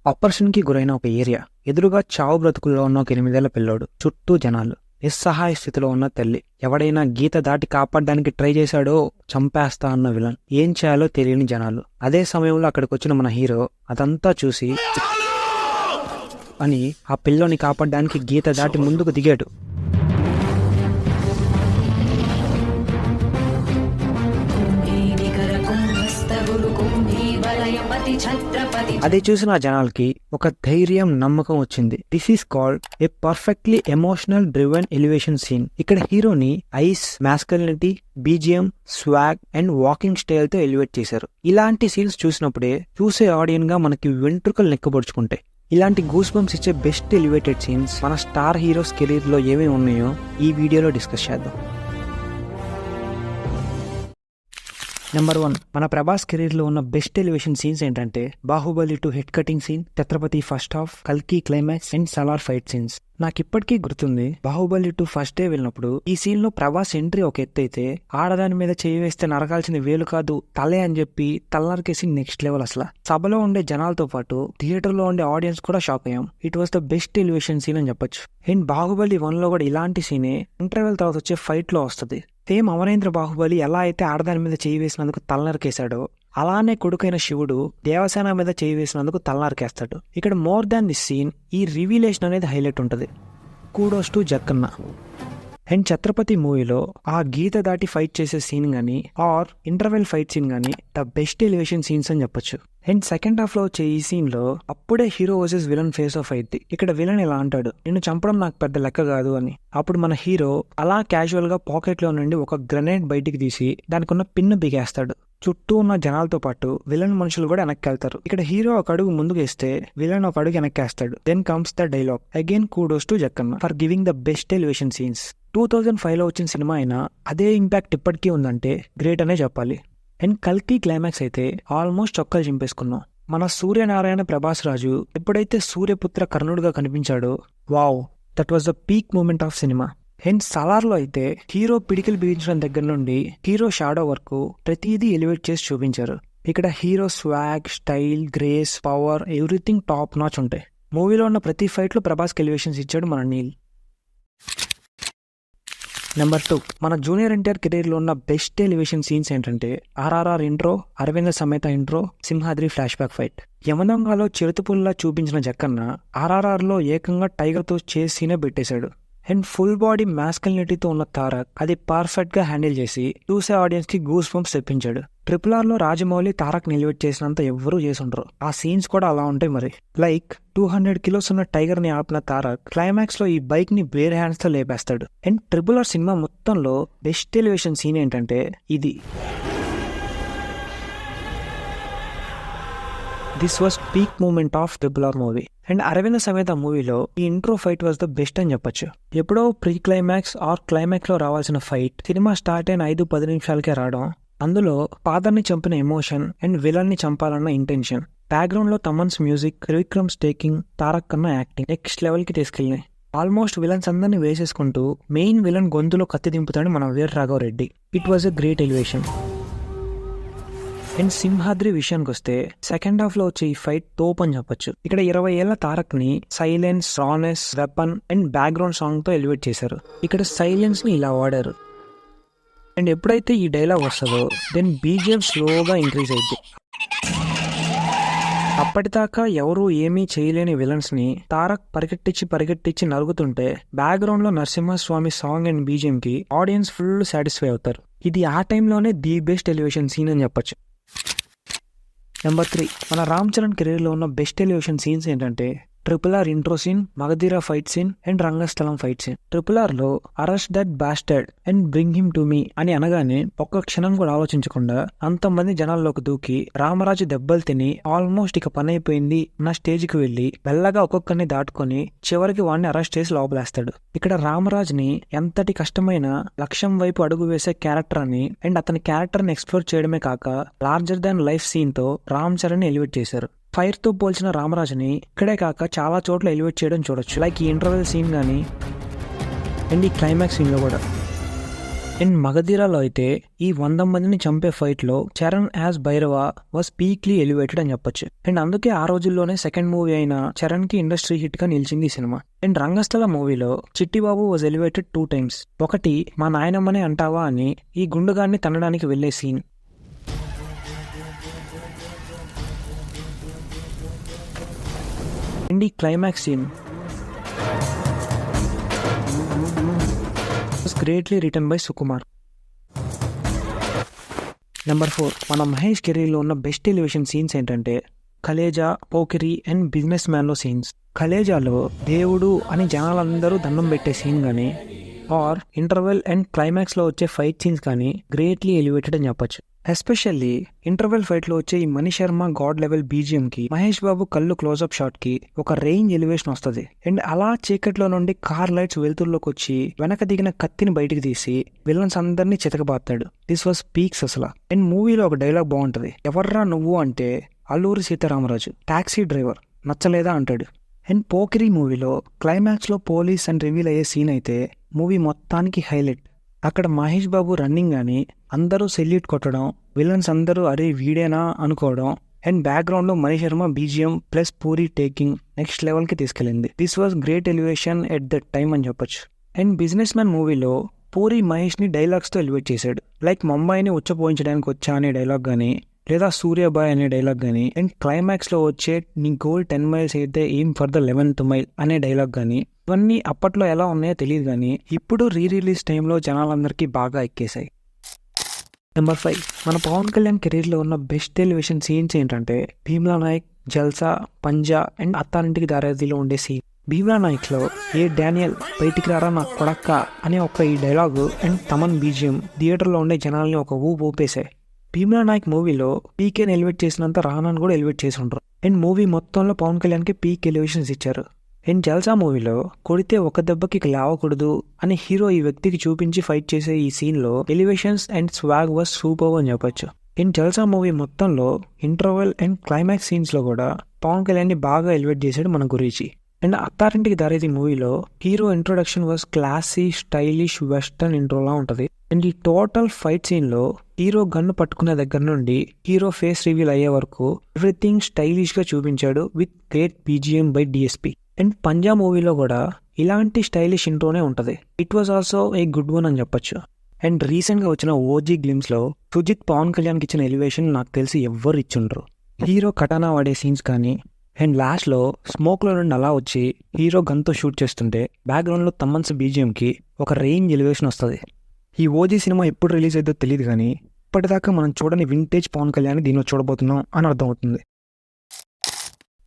Operation కి గురైన ఒక ఏరియా. ఎదురుగా చావు బ్రతుకుల్లో ఉన్న ఒక 8 ఏళ్ల పిల్లోడు. చుట్టూ జనాలు. నిస్సహాయ స్థితిలో ఉన్న తల్లి. ఎవడైనా గీత దాటి కాపాడడానికి ట్రై చేశాడో చంపేస్తా అన్న విలన్. ఏం చేయాలో తెలియని జనాలు. అదే సమయంలో అక్కడికి వచ్చిన మన హీరో అదంతా చూసి అని ఆ పిల్లోని కాపాడడానికి గీత దాటి ముందుకు దిగాడు. అది చూసిన జనాలకి ఒక ధైర్యం, నమ్మకం వచ్చింది. This is called a perfectly emotional driven elevation scene. ఇక్కడ హీరోని eyes, masculinity, BGM, swag and walking style తో ఎలివేట్ చేశారు. ఇలాంటి సీన్స్ చూసినప్పుడే చూసే ఆడియన్స్ గా మనకి వెంట్రుకలు నెక్కబడుచుకుంటాయి. ఇలాంటి గూస్ బంప్స్ ఇచ్చే బెస్ట్ ఎలివేటెడ్ సీన్స్ మన స్టార్ హీరోస్ కెరీర్ లో ఏమేమి ఉన్నాయో ఈ వీడియోలో డిస్కస్ చేద్దాం. నెంబర్ 1, మన ప్రభాస్ కెరీర్ లో ఉన్న బెస్ట్ ఎలివేషన్ సీన్స్ ఏంటంటే Baahubali 2 head cutting scene, Chatrapathi first half, కల్కి climax and Salaar fight scenes. నాకు ఇప్పటికీ గుర్తుంది, బాహుబలి 2 ఫస్ట్ డే వెళ్ళినప్పుడు ఈ సీన్ లో ప్రభాస్ ఎంట్రీ ఒక ఎత్తు అయితే, ఆడదాని మీద చేయి వేస్తే నరకాల్సిన వేలు కాదు తలే అని చెప్పి తలనరికేసి నెక్స్ట్ లెవెల్. అసలు సభలో ఉండే జనాలతో పాటు థియేటర్ లో ఉండే ఆడియన్స్ కూడా షాక్ అయ్యాం. It was the best elevation scene అని చెప్పొచ్చు. అండ్ బాహుబలి 1 లో కూడా ఇలాంటి సీనే ఇంటర్వెల్ తర్వాత వచ్చే ఫైట్ లో వస్తుంది. సేమ్ అమరేంద్ర బాహుబలి ఎలా అయితే ఆడదాని మీద చేయి వేసినందుకు తలనరికేశాడో, అలానే కొడుకైన శివుడు దేవసేన మీద చేయి వేసినందుకు తలనరికేస్తాడు. ఇక్కడ మోర్ దాన్ దిస్ సీన్ ఈ రివీలేషన్ అనేది హైలైట్ ఉంటుంది. Kudos to Jakkanna. And Chatrapathi మూవీలో ఆ గీత దాటి ఫైట్ చేసే సీన్ గానీ ఆర్ ఇంటర్వెల్ ఫైట్ సీన్ గానీ ద బెస్ట్ ఎలివేషన్ సీన్స్ అని చెప్పొచ్చు. అండ్ సెకండ్ హాఫ్ లో వచ్చే ఈ సీన్ లో అప్పుడే hero versus villain face of అయింది. ఇక్కడ విలన్ ఇలా అంటాడు, నిన్ను చంపడం నాకు పెద్ద లెక్క కాదు అని. అప్పుడు మన హీరో అలా క్యాజువల్ గా పాకెట్ లో నుండి ఒక గ్రెనేడ్ బయటికి తీసి దానికి ఉన్న పిన్ను బిగేస్తాడు. చుట్టూ ఉన్న జనాలతో పాటు విలన్ మనుషులు కూడా వెనక్కి వెళ్తారు. ఇక్కడ హీరో ఒక అడుగు ముందుకు వేస్తే విలన్ ఒక అడుగు వెనక్కేస్తాడు. Then comes the dialogue, again kudos to Jakkanna for giving the best elevation scenes. 2005 లో వచ్చిన సినిమా అయినా అదే ఇంపాక్ట్ ఇప్పటికీ ఉందంటే గ్రేట్ అనే చెప్పాలి. అండ్ కల్కి క్లైమాక్స్ అయితే ఆల్మోస్ట్ చొక్కాలు చింపేసుకున్నాం. మన సూర్యనారాయణ ప్రభాస్ రాజు ఎప్పుడైతే సూర్యపుత్ర కర్ణుడుగా కనిపించాడో, wow, that was the peak moment of cinema. And Salaar లో అయితే హీరో పిడికిలు బిగించడం దగ్గర నుండి హీరో షాడో వరకు ప్రతిదీ ఎలివేట్ చేసి చూపించారు. ఇక్కడ hero swag, style, grace, power everything top notch ఉంటాయి. మూవీలో ఉన్న ప్రతి ఫైట్ లో ప్రభాస్కి ఎలివేషన్స్ ఇచ్చాడు మన నీల్. నెంబర్ 2, మన జూనియర్ ఎన్టీఆర్ కెరీర్ లో ఉన్న బెస్ట్ ఎలివేషన్ సీన్స్ ఏంటంటే RRR intro, Aravinda Sametha intro, Simhadri flash back fight. యమదొంగలో చిరుతపుల్లా చూపించిన జక్కన్న ఆర్ఆర్ఆర్ లో ఏకంగా టైగర్ తో చేసీనే పెట్టేశాడు. అండ్ ఫుల్ బాడీ మాస్కులినిటీతో ఉన్న తారక్ అది పర్ఫెక్ట్ గా హ్యాండిల్ చేసి చూసే ఆడియన్స్ కి గూస్ బంప్స్ తెప్పించాడు. RRR లో రాజమౌళి తారక్ నిలివేట్ చేసినంత ఎవ్వరూ చేసుండ్రు. ఆ సీన్స్ కూడా అలా ఉంటాయి మరి. లైక్ 200 కిలోస్ ఉన్న టైగర్ ని ఆపిన తారక్ క్లైమాక్స్ లో ఈ బైక్ ని బేర్ హ్యాండ్స్ తో లేపేస్తాడు. అండ్ RRR సినిమా మొత్తంలో బెస్ట్ ఎలివేషన్ సీన్ ఏంటంటే ఇది. This was peak moment of RRR movie. And Aravinda Sametha మూవీలో ఈ intro fight was the best అని చెప్పొచ్చు. ఎప్పుడో ప్రీ క్లైమాక్స్ ఆర్ క్లైమాక్స్ లో రావాల్సిన ఫైట్ సినిమా స్టార్ట్ అయిన 5-10 నిమిషాలకే రావడం. అందులో ఫాదర్ ని చంపిన ఎమోషన్ అండ్ విలన్ ని చంపాలన్న ఇంటెన్షన్. బ్యాక్గ్రౌండ్ లో తమన్స్ మ్యూజిక్, త్రివిక్రమ్ స్టేకింగ్, తారక్ కన్నా యాక్టింగ్ నెక్స్ట్ లెవెల్ కి తీసుకెళ్ళినాయి. ఆల్మోస్ట్ విలన్స్ అందరినీ వేసేసుకుంటూ మెయిన్ విలన్ గొంతులో కత్తి దింపుతాడు మన Veera Raghava Reddy. It was a great elevation. And Simhadri విషయానికి వస్తే సెకండ్ హాఫ్ లో వచ్చే ఈ ఫైట్ తోప్ అని చెప్పొచ్చు. ఇక్కడ 20 ఏళ్ల తారక్ ని silence, రానెస్, weapon and background song తో ఎలివేట్ చేశారు. ఇక్కడ సైలెన్స్ ని ఇలా వాడారు. అండ్ ఎప్పుడైతే ఈ డైలాగ్ వస్తుందో దెన్ బీజిఎం స్లోగా ఇంక్రీజ్ అయింది. అప్పటిదాకా ఎవరూ ఏమీ చేయలేని విలన్స్ ని తారక్ పరిగెట్టించి నరుగుతుంటే బ్యాక్గ్రౌండ్ లో నరసింహస్వామి సాంగ్ అండ్ బీజిఎం కి ఆడియన్స్ ఫుల్ సాటిస్ఫై అవుతారు. ఇది ఆ టైంలోనే ది బెస్ట్ ఎలివేషన్ సీన్ అని చెప్పొచ్చు. నెంబర్ 3, మన రామ్ చరణ్ కెరీర్ లో ఉన్న బెస్ట్ ఎలివేషన్ సీన్స్ ఏంటంటే RRR intro scene, Magadheera fight scene and Rangasthalam fight scene. RRR లో arrest that bastard and bring him to me అని అనగానే ఒక్క క్షణం కూడా ఆలోచించకుండా అంతమంది జనాల్లోకి దూకి రామరాజు దెబ్బలు తిని ఆల్మోస్ట్ ఇక పని అయిపోయింది నా స్టేజ్ కి వెళ్లి మెల్లగా ఒక్కొక్కరిని దాటుకొని చివరికి వాడిని అరెస్ట్ చేసి లోపలేస్తాడు. ఇక్కడ రామరాజ్ ని ఎంతటి కష్టమైన లక్ష్యం వైపు అడుగు వేసే క్యారెక్టర్ అని అండ్ అతని క్యారెక్టర్ ని ఎక్స్ప్లోర్ చేయడమే కాక లార్జర్ దాన్ లైఫ్ సీన్ తో రామ్ చరణ్ ని ఎలివేట్ చేశారు. ఫైర్ తో పోల్చిన రామరాజుని ఇక్కడే కాక చాలా చోట్ల ఎలివేట్ చేయడం చూడొచ్చు. లైక్ ఈ ఇంటర్వెల్ సీన్ గానీ అండ్ ఈ క్లైమాక్స్ సీన్ లో కూడా. అండ్ మగధీరాలో అయితే ఈ 100 మందిని చంపే ఫైట్ లో Charan as Bhairava was peakly elevated అని చెప్పొచ్చు. అండ్ అందుకే ఆ రోజుల్లోనే సెకండ్ మూవీ అయిన చరణ్ కి ఇండస్ట్రీ హిట్ గా నిలిచింది ఈ సినిమా. అండ్ రంగస్థల మూవీలో చిట్టిబాబు వాజ్ ఎలివేటెడ్ 2 times. ఒకటి మా నాయనమ్మనే అంటావా అని ఈ గుండుగాన్ని తనడానికి వెళ్లే సీన్. అండ్ ఈ climax scene greatly return by Sukumar. Number 4 మన మహేష్ కెరీర్ లో ఉన్న బెస్ట్ ఎలివేషన్ సీన్స్ ఏంటంటే Khaleja, Pokiri and business man లో సీన్స్. కలేజాలో దేవుడు అని జనాలందరూ దండం పెట్టే సీన్ కానీ ఆర్ ఇంటర్వెల్ అండ్ క్లైమాక్స్ లో వచ్చే ఫైట్ సీన్స్ కానీ గ్రేట్లీ ఎలివేటెడ్ అని చెప్పొచ్చు. ఎస్పెషల్లీ ఇంటర్వెల్ ఫైట్ లో వచ్చే ఈ Mani Sharma God level BGM కి మహేష్ బాబు కళ్ళు క్లోజ్అప్ షాట్ కి ఒక రేంజ్ ఎలివేషన్ వస్తుంది. అండ్ అలా చీకట్లో నుండి కార్ లైట్స్ వెలుతురులోకి వచ్చి వెనక దిగిన కత్తిని బయటికి తీసి విలన్స్ అందరినీ చితకబాతాడు. దిస్ వాస్ పీక్స్ అసలు. అండ్ మూవీలో ఒక డైలాగ్ బాగుంటది, ఎవర్రా నువ్వు అంటే అల్లూరి సీతారామరాజు టాక్సీ డ్రైవర్ నచ్చలేదా అంటాడు. అండ్ పోకిరి మూవీలో క్లైమాక్స్ లో పోలీస్ అండ్ రివీల్ అయ్యే సీన్ అయితే మూవీ మొత్తానికి హైలైట్. అక్కడ మహేష్ బాబు రన్నింగ్ గాని అందరూ సెల్యూట్ కొట్టడం, విలన్స్ అందరూ అరే వీడేనా అనుకోవడం అండ్ బ్యాక్గ్రౌండ్ లో Mani Sharma BGM plus Puri taking next level కి తీసుకెళ్లింది. This was great elevation at that time అని చెప్పొచ్చు. అండ్ బిజినెస్ మ్యాన్ మూవీలో పూరి మహేష్ ని డైలాగ్స్ తో ఎలివేట్ చేశాడు. లైక్ ముంబైని ఉచ్చపోయించడానికి వచ్చా అనే డైలాగ్ గానీ లేదా సూర్యబాయ్ అనే డైలాగ్ గానీ అండ్ క్లైమాక్స్ లో వచ్చే నీ గోల్ 10 miles అయితే aim for the 11th mile అనే డైలాగ్ గానీ ఇవన్నీ అప్పట్లో ఎలా ఉన్నాయో తెలియదు కానీ ఇప్పుడు రిలీజ్ టైంలో జనాలందరికీ బాగా ఎక్కేశాయి. నెంబర్ 5 మన పవన్ కళ్యాణ్ కెరీర్ లో ఉన్న బెస్ట్ ఎలివేషన్ సీన్స్ ఏంటంటే భీమ్లా నాయక్, జల్సా, పంజా అండ్ అత్తారింటికి దారేదిలో ఉండే సీన్. భీమ్లా నాయక్ లో ఏ డానియల్ బయటికి రారా నా కొడక్క అనే ఒక ఈ dialogue and Thaman BGM theatre లో ఉండే జనాల్ని ఒక ఊపేశాయి. భీమ్లా నాయక్ మూవీలో పీకేని ఎలివేట్ చేసినంత రానాను కూడా ఎలివేట్ చేసి ఉంటారు. అండ్ మూవీ మొత్తంలో పవన్ కళ్యాణ్ కి పీక్ ఎలివేషన్స్ ఇచ్చారు. అండ్ జల్సా మూవీలో కొడితే ఒక దెబ్బకి లేవకూడదు అని హీరో ఈ వ్యక్తికి చూపించి ఫైట్ చేసే ఈ సీన్ లో elevations and swag was super అని చెప్పొచ్చు. అండ్ జల్సా మూవీ మొత్తంలో ఇంటర్వెల్ అండ్ క్లైమాక్స్ సీన్స్ లో కూడా పవన్ కళ్యాణ్ ని బాగా ఎలివేట్ చేశాడు మన గురించి. అండ్ అత్తారింటికి దారేది మూవీలో hero introduction was classy stylish western ఇంట్రోలా ఉంటది. అండ్ ఈ టోటల్ ఫైట్ సీన్ లో హీరో గన్ను పట్టుకునే దగ్గర నుండి హీరో ఫేస్ రివీల్ అయ్యే వరకు ఎవ్రీథింగ్ స్టైలిష్ గా చూపించాడు with great BGM by DSP. And Panja మూవీలో కూడా ఇలాంటి స్టైలిష్ ఇంట్రోనే ఉంటది. It was also a good one అని చెప్పొచ్చు. అండ్ రీసెంట్ గా వచ్చిన ఓజీ గ్లిమ్స్ లో సుజిత్ పవన్ కళ్యాణ్ కి ఇచ్చిన ఎలివేషన్ నాకు తెలిసి ఎవ్వరు ఇచ్చుండ్రు. హీరో కటానా వాడే సీన్స్ కానీ అండ్ లాస్ట్ లో స్మోక్ లో నుండి అలా వచ్చి హీరో గన్ తో షూట్ చేస్తుంటే బ్యాక్గ్రౌండ్ లో తమ్మన్స్ బీజిఎం కి ఒక రేంజ్ ఎలివేషన్ వస్తుంది. ఈ ఓజీ సినిమా ఎప్పుడు రిలీజ్ అవుతుందో తెలియదు కానీ ఇప్పటిదాకా మనం చూడని వింటేజ్ పవన్ కళ్యాణ్ దీనిలో చూడబోతున్నాం అని అర్థమవుతుంది.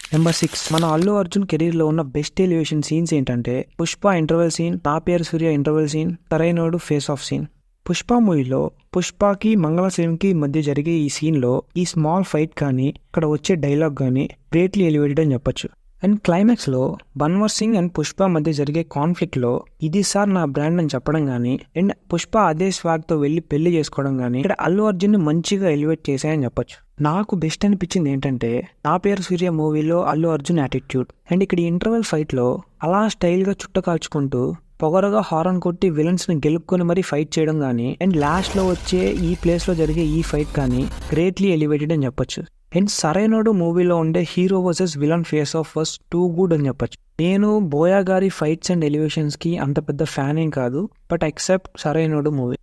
నెంబర్ 6 మన అల్లు అర్జున్ కెరీర్ లో ఉన్న బెస్ట్ ఎలివేషన్ సీన్స్ ఏంటంటే Pushpa interval scene, Naa Peru Surya interval scene, తరైనోడు ఫేస్ ఆఫ్ సీన్. పుష్ప మూవీలో పుష్పకి మంగళసేన్కి మధ్య జరిగే ఈ సీన్ లో ఈ స్మాల్ ఫైట్ కానీ ఇక్కడ వచ్చే డైలాగ్ కానీ గ్రేట్లీ ఎలివేటెడ్ అని చెప్పొచ్చు. అండ్ క్లైమాక్స్ లో బన్వర్ సింగ్ అండ్ పుష్ప మధ్య జరిగే కాన్ఫ్లిక్ట్ లో ఇది సార్ నా బ్రాండ్ అని చెప్పడం గానీ అండ్ పుష్ప అదే స్వాగ్ తో వెళ్లి పెళ్లి చేసుకోవడం గానీ ఇక్కడ అల్లు అర్జున్ ని మంచిగా ఎలివేట్ చేశాయని చెప్పొచ్చు. నాకు బెస్ట్ అనిపించింది ఏంటంటే నా పేరు సూర్య మూవీలో అల్లు అర్జున్ యాటిట్యూడ్. అండ్ ఇక్కడ ఇంటర్వెల్ ఫైట్ లో అలా స్టైల్ గా చుట్ట కాల్చుకుంటూ పొగరగా హారన్ కొట్టి విలన్స్ ని గెలుపుకొని మరీ ఫైట్ చేయడం గానీ అండ్ లాస్ట్ లో వచ్చే ఈ ప్లేస్ లో జరిగే ఈ ఫైట్ కానీ గ్రేట్లీ ఎలివేటెడ్ అని చెప్పొచ్చు. అండ్ సరైనోడు మూవీలో ఉండే hero versus villain face of was too good అని చెప్పొచ్చు. నేను బోయా గారి ఫైట్స్ అండ్ ఎలివేషన్స్ కి అంత పెద్ద ఫ్యాన్ ఏం కాదు, but except Sarrainodu movie.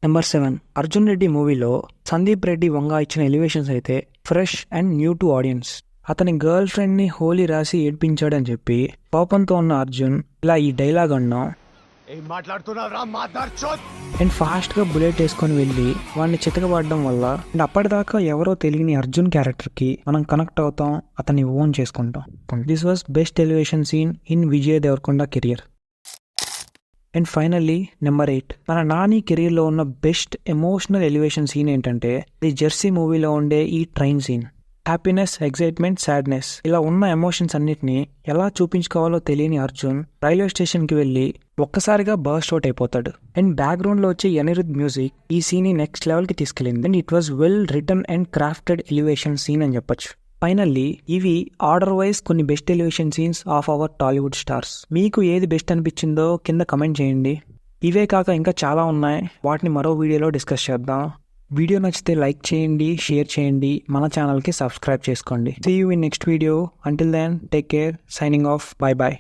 Number 7 Arjun Reddy మూవీలో సందీప్ రెడ్డి వంగ ఇచ్చిన ఎలివేషన్స్ అయితే fresh and new to audience. అతని గర్ల్ ఫ్రెండ్ ని హోలీ రాసి ఏడ్పించాడని చెప్పి కోపంతో ఉన్న అర్జున్ ఇలా ఈ డైలాగ్ అన్నాం అండ్ ఫాస్ట్ గా బుల్లెట్ వేసుకొని వెళ్ళి వాడిని చితకబడడం వల్ల అండ్ అప్పటిదాకా ఎవరో తెలియని అర్జున్ క్యారెక్టర్ కి మనం కనెక్ట్ అవుతాం, అతన్ని ఓన్ చేసుకుంటాం. This was best elevation scene in Vijay Deverakonda career. And finally number 8 మన నాని కెరీర్ లో ఉన్న బెస్ట్ ఎమోషనల్ ఎలివేషన్ సీన్ ఏంటంటే ది జెర్సీ మూవీలో ఉండే ఈ train scene. Happiness, excitement, sadness ఇలా ఉన్న ఎమోషన్స్ అన్నిటిని ఎలా చూపించుకోవాలో తెలియని అర్జున్ రైల్వే స్టేషన్ కి వెళ్లి ఒక్కసారిగా బర్స్ట్ అవుట్ అయిపోతాడు. అండ్ బ్యాక్గ్రౌండ్ లో వచ్చే అనిరుద్ మ్యూజిక్ ఈ సీన్ ని నెక్స్ట్ లెవెల్ కి తీసుకెళ్లింది. And it was well written and crafted elevation scene అని చెప్పొచ్చు. ఫైనల్లీ ఇవి ఆర్డర్ వైజ్ కొన్ని best elevation scenes of our Tollywood stars. మీకు ఏది బెస్ట్ అనిపించిందో కింద కమెంట్ చేయండి. ఇవే కాక ఇంకా చాలా ఉన్నాయి, వాటిని మరో వీడియోలో డిస్కస్ చేద్దాం. వీడియో నచ్చితే లైక్ చేయండి, షేర్ చేయండి, మన ఛానల్కి సబ్స్క్రైబ్ చేసుకోండి. See you in next video. Until then take care, signing off, bye bye.